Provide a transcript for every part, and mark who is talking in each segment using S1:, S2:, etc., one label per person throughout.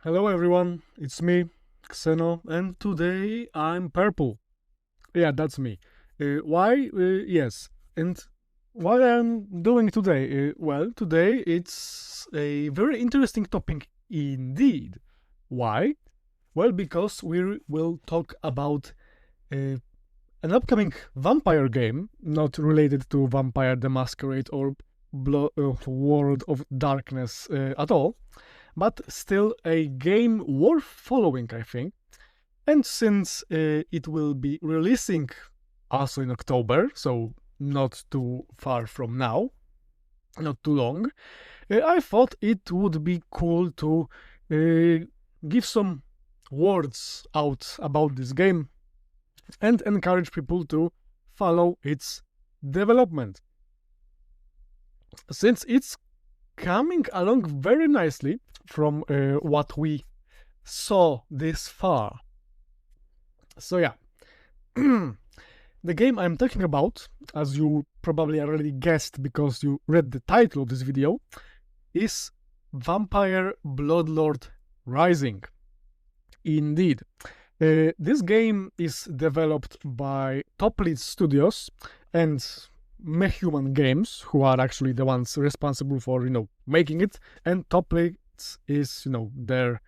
S1: Hello everyone, it's me, Xeno, and today I'm purple. Yeah, that's me. Why? Yes. And what I'm doing today? Well, today it's a very interesting topic indeed. Why? Well, because we will talk about uh, an upcoming vampire game, not related to Vampire the Masquerade or World of Darkness at all, but still a game worth following, I think. And since it will be releasing also in October, so not too far from now, not too long, I thought it would be cool to give some words out about this game and encourage people to follow its development. Since it's coming along very nicely from what we saw this far. So, yeah. The game I'm talking about, as you probably already guessed because you read the title of this video, is Vampire Bloodlord Rising. Indeed. This game is developed by Top Studios and Mehuman Games, who are actually the ones responsible for, making it, and Top is, they're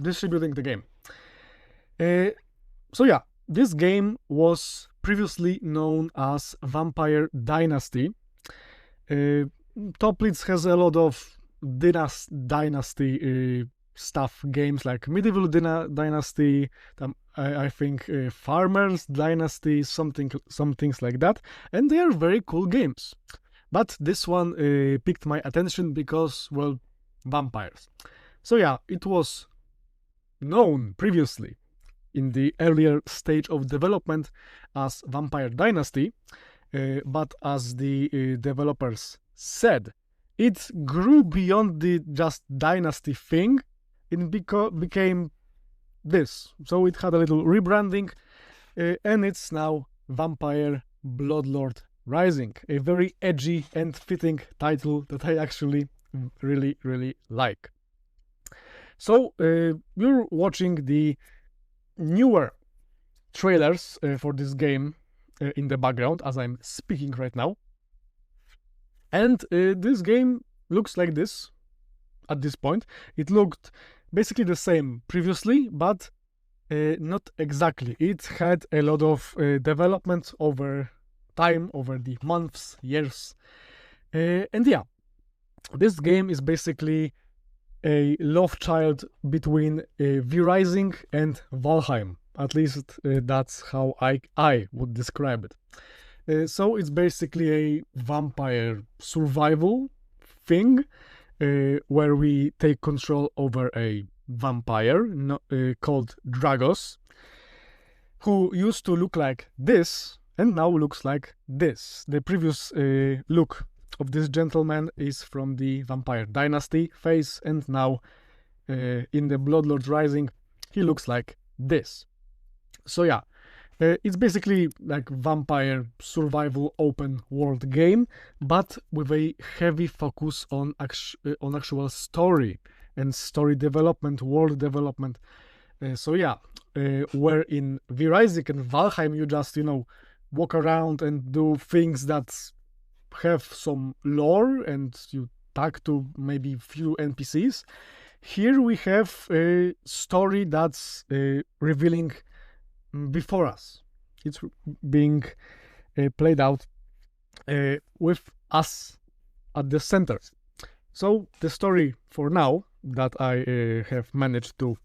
S1: distributing the game. So yeah, this game was previously known as Vampire Dynasty. Top has a lot of dynasty stuff games like Medieval Dynasty, I think Farmers Dynasty, some things like that, and they are very cool games. But this one piqued my attention because, well, vampires. So yeah, it was known previously in the earlier stage of development as Vampire Dynasty, but as the developers said, it grew beyond the just dynasty thing. It became this. So it had a little rebranding, and it's now Vampire Bloodlord Rising, a very edgy and fitting title that I actually really, really like. So you're watching the newer trailers for this game in the background as I'm speaking right now. And this game looks like this at this point. It looked basically the same previously, but not exactly. It had a lot of development over time, over the months, years. And yeah, this game is basically a love child between V Rising and Valheim. At least that's how I would describe it. So it's basically a vampire survival thing where we take control over a vampire called Dragos, who used to look like this and now looks like this. The previous look of this gentleman is from the Vampire Dynasty phase, and now in the Bloodlord Rising, he looks like this. So yeah, it's basically like vampire survival open world game, but with a heavy focus on actual story and story development, world development. So yeah, where in V Rising and Valheim you just walk around and do things that have some lore and you talk to maybe few NPCs. Here we have a story that's revealing before us. It's being played out with us at the center. So the story for now that I have managed to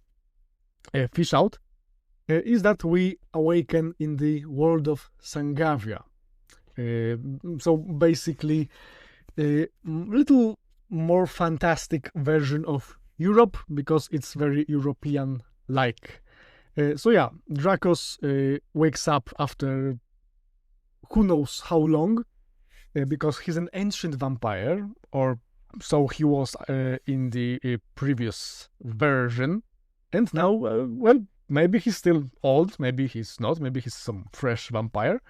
S1: fish out is that we awaken in the world of Sangavia. So basically, a little more fantastic version of Europe because it's very European-like. So yeah, Dracos wakes up after who knows how long, because he's an ancient vampire, or so he was in the previous version. And now, well, maybe he's still old, maybe he's not, maybe he's some fresh vampire.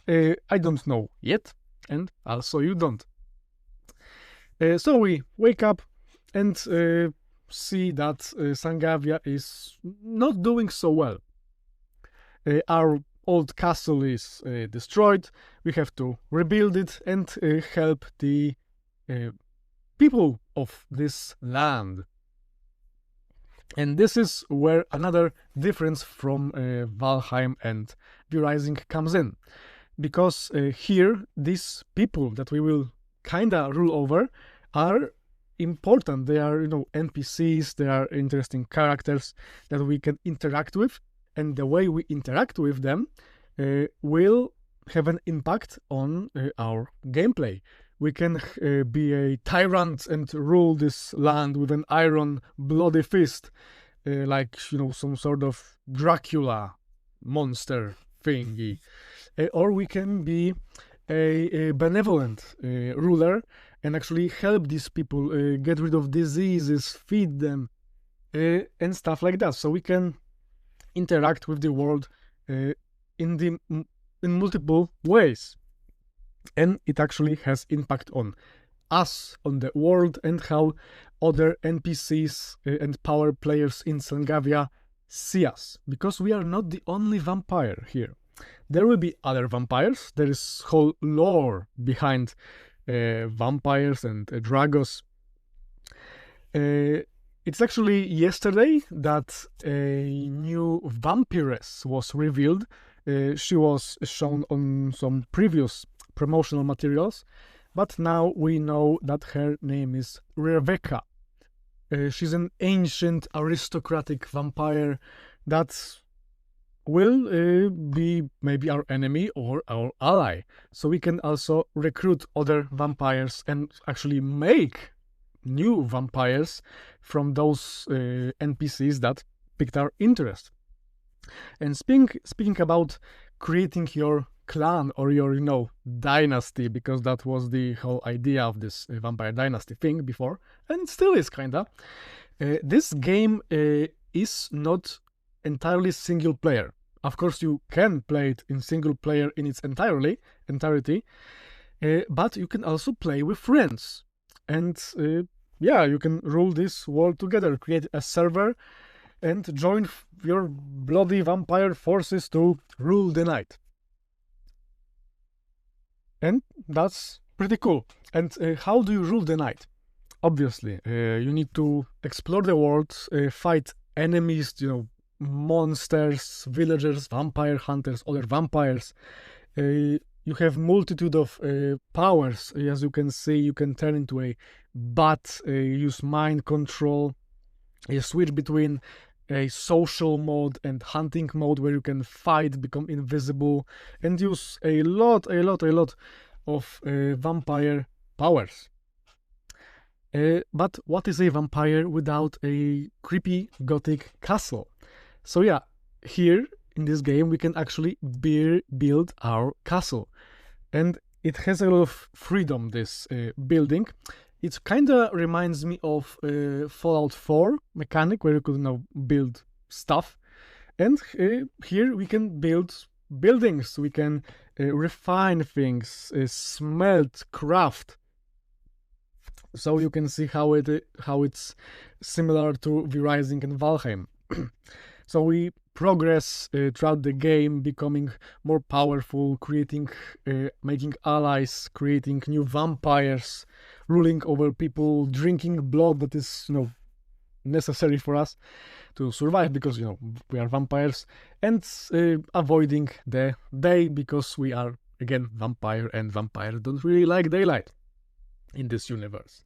S1: I don't know yet, and also you don't. So we wake up, and see that Sangavia is not doing so well. Our old castle is destroyed. We have to rebuild it and help the people of this land. And this is where another difference from Valheim and Rising comes in. Because here, these people that we will kinda rule over are important. They are, NPCs, they are interesting characters that we can interact with. And the way we interact with them will have an impact on our gameplay. We can be a tyrant and rule this land with an iron bloody fist, like some sort of Dracula monster thingy, or we can be a benevolent ruler and actually help these people get rid of diseases, feed them, and stuff like that. So we can interact with the world in multiple ways, and it actually has impact on us, on the world, and how other NPCs and power players in Sangavia see us, because we are not the only vampire here. There will be other vampires. There is whole lore behind vampires and dragos. It's actually yesterday that a new vampiress was revealed. She was shown on some previous promotional materials, but now we know that her name is Rebecca. She's an ancient aristocratic vampire that will be maybe our enemy or our ally. So we can also recruit other vampires and actually make new vampires from those NPCs that piqued our interest. And speaking about creating your clan or your dynasty, because that was the whole idea of this vampire dynasty thing before, and it still is kinda. This game is not entirely single player. Of course, you can play it in single player in its entirety, but you can also play with friends. And yeah, you can rule this world together, create a server, and join your bloody vampire forces to rule the night. And that's pretty cool. And how do you rule the night? Obviously, you need to explore the world, fight enemies, monsters, villagers, vampire hunters, other vampires. You have multitude of powers. As you can see, you can turn into a bat, use mind control, switch between a social mode and hunting mode where you can fight, become invisible, and use a lot of vampire powers. But what is a vampire without a creepy gothic castle? So yeah, here in this game we can actually build our castle, and it has a lot of freedom, this building. It kind of reminds me of Fallout 4 mechanic, where you could build stuff. And here we can build buildings, we can refine things, smelt, craft. So you can see how it's similar to Rising and Valheim. So we progress throughout the game, becoming more powerful, making allies, creating new vampires, ruling over people, drinking blood that is, necessary for us to survive, because, we are vampires, and avoiding the day, because we are, again, vampire, and vampires don't really like daylight in this universe.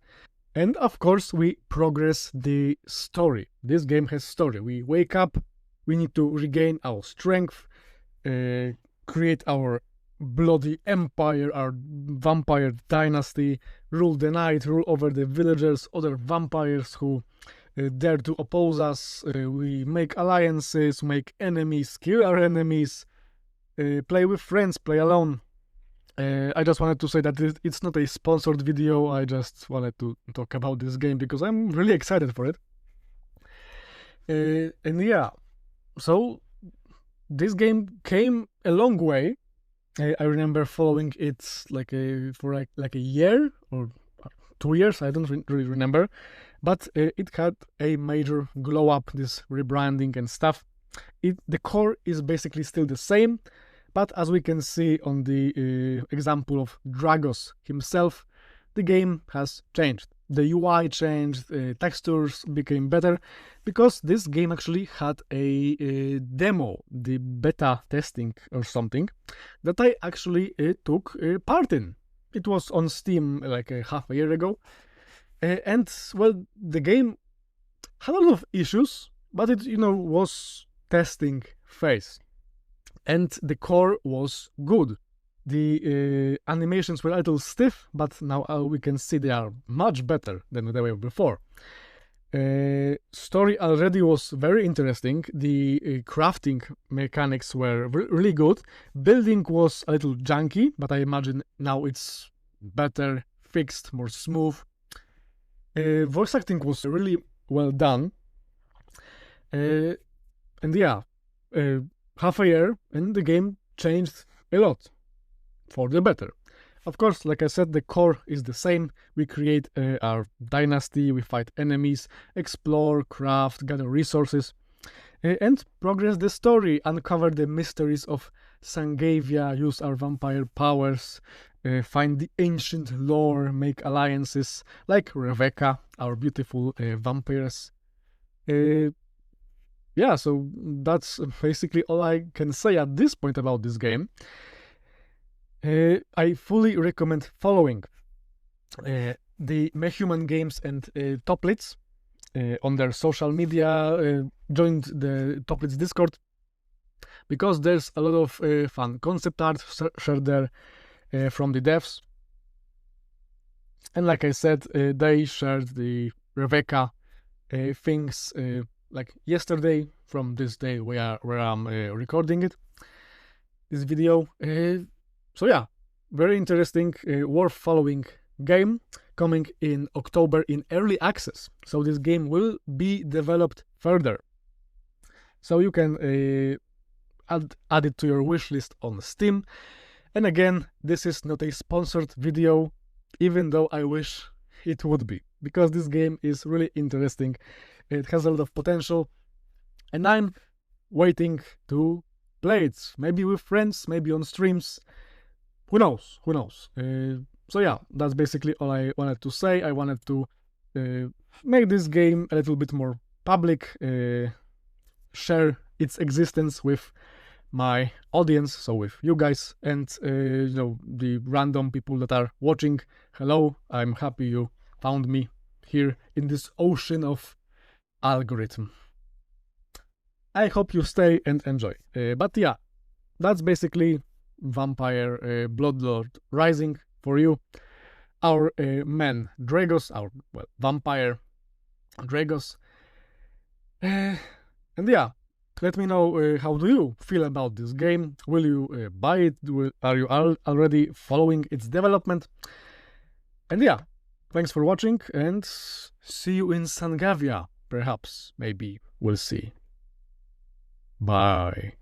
S1: And of course, we progress the story. This game has story. We wake up, we need to regain our strength, create our bloody empire, our vampire dynasty, rule the night, rule over the villagers, other vampires who dare to oppose us. We make alliances, make enemies, kill our enemies, play with friends, play alone. I just wanted to say that it's not a sponsored video. I just wanted to talk about this game because I'm really excited for it. And yeah, so this game came a long way. I remember following it for a year or 2 years. I don't really remember, but it had a major glow up, this rebranding and stuff. The core is basically still the same, but as we can see on the example of Dragos himself, the game has changed. The UI changed, textures became better, because this game actually had a demo, the beta testing or something, that I actually took part in. It was on Steam like half a year ago, and well, the game had a lot of issues, but it, was testing phase, and the core was good. The animations were a little stiff, but now we can see they are much better than they were before. Story already was very interesting. The crafting mechanics were really good. Building was a little janky, but I imagine now it's better, fixed, more smooth. Voice acting was really well done. And yeah, half a year and the game changed a lot for the better. Of course, like I said, the core is the same. We create our dynasty, we fight enemies, explore, craft, gather resources, and progress the story, uncover the mysteries of Sangavia, use our vampire powers, find the ancient lore, make alliances like Rebecca, our beautiful vampiress. Yeah, so that's basically all I can say at this point about this game. I fully recommend following the Mehuman Games and Toplitz on their social media. Joined the Toplitz Discord, because there's a lot of fun concept art shared there from the devs. And like I said, they shared the Rebecca things like yesterday, from this day where I'm recording this video. So yeah, very interesting, worth following game, coming in October in early access. So this game will be developed further. So you can add it to your wish list on Steam. And again, this is not a sponsored video, even though I wish it would be, because this game is really interesting. It has a lot of potential, and I'm waiting to play it. Maybe with friends, maybe on streams. Who knows? Who knows? So yeah, that's basically all I wanted to say. I wanted to make this game a little bit more public, share its existence with my audience, so with you guys and the random people that are watching. Hello, I'm happy you found me here in this ocean of algorithm. I hope you stay and enjoy. But yeah, that's basically Vampire Bloodlord Rising for you. Our man Dragos, our vampire Dragos. And yeah, let me know how do you feel about this game. Will you buy it? Are you already following its development? And yeah, thanks for watching, and see you in Sangavia, perhaps, maybe, we'll see. Bye.